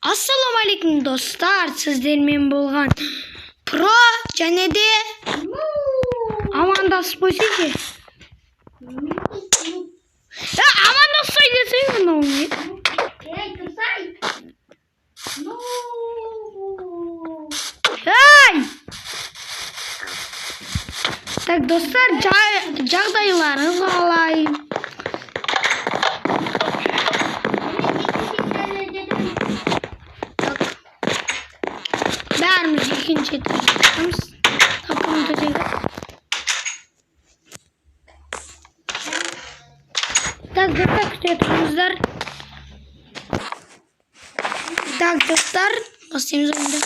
Ассалаумағалейкум достар, сіздермен болған Про және де амандасып қойсайшы. Амандасай десең мынау не? Так, достар, жағдайларыңыз қалай? Бәріміз екінші етіп Так, достар, күте тұрыңыздар. Так, достар, бастаймыз ойынды.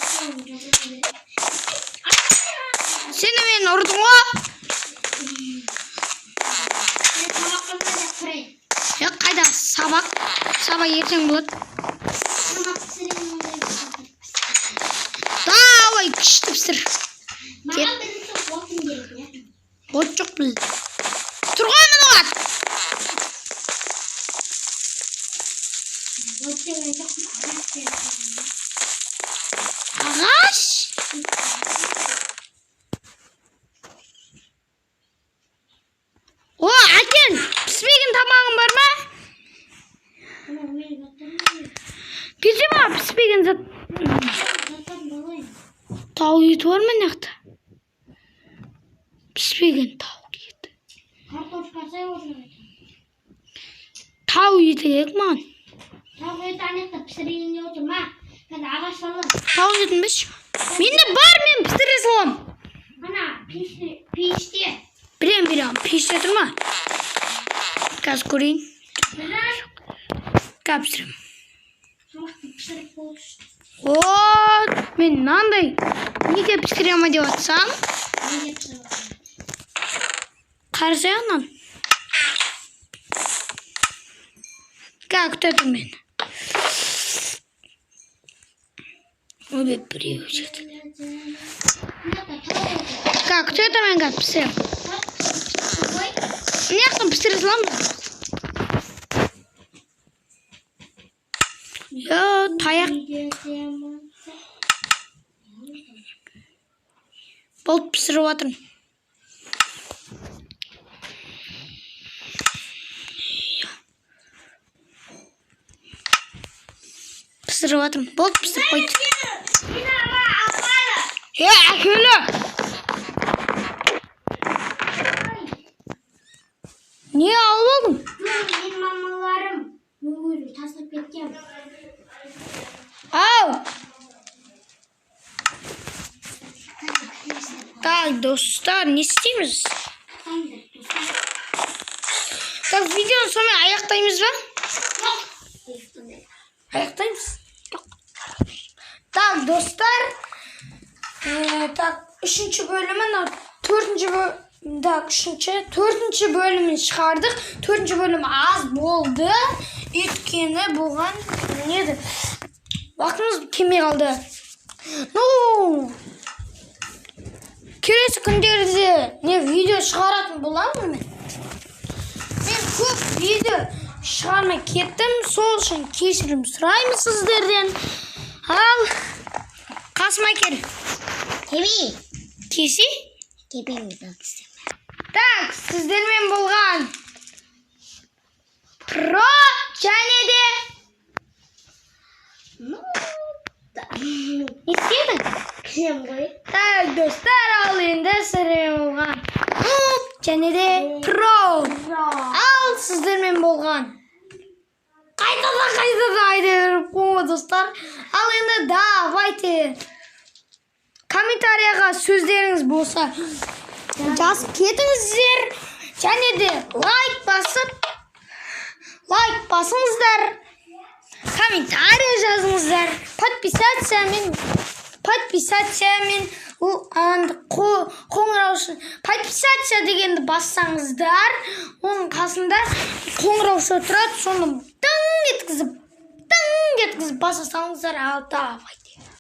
Сені мен ұрдың ғой? Қайда сабақ ертең болады. Давай күшті пісір. От жоқ біз. Тұрған мұны от. Ағаш? О, әкен, піспеген тамағың бар ма? Пише ма, піспеген зат? Тауық еті бар ма неқті? Піспеген тауық еті. Тауық еті ек маған? Tavuk eti anekte pişireyim otur ma. Ben ağaç falan. Tavuk етін беш? Менде бар, мен пісіре салам. Ana pişti. Білем, пеште тұр ма? Қазір көрейін. Қазір пісірем. Pişirip olsun. О, мен мынандай неге пісірем деп атсам? Neyle pişirip? Қарсы аяғынан. Қазір күтетін мен. Ой, біреу жетті. Қазір күтетін мен қазір пісірем. Неқтен пісіре салам? Таяқ. Болып пісіріп атырым. Пісіріп атырым. Болып пісіріп қойды. Әкелі! Не алып алдың? Benim mamalarım. Mühürü taslık etken. Ау! Так, достар, не істейміз? Так, видеоны сонымен аяқтаймыз ба? Аяқтаймыз? Так, достар. Так, үшінші бөлімін, төртінші бөлімін шығардық. Төртінші бөлім аз болды. Өйткені болған неді? Уақытымыз келмей қалды. Келесі күндерде видео шығаратын боламын мен. Мен көп видео шығармай кеттім. Сол үшін кешірім сұраймын сіздерден. Ал, қасыма кел. Kebi. Кесі? Kebi mi baksın? Так, сіздермен болған Про және де не істедің? Krem koy. Так, достар, ал енді сіздермен болған және де Про. Ал сіздермен болған қайта да айта беріп қойма достар. Ал енді давайте комментарияға сөздеріңіз болса жазып кетіңіздер. Және де лайк басыңыздар. Комментария жазыңыздар. Подписациямен қоңыраушы. Подписация дегенді бассаңыздар, оның қасында қоңыраушы тұрады. Соны тың еткізіп басасаңыздар. Ал давай.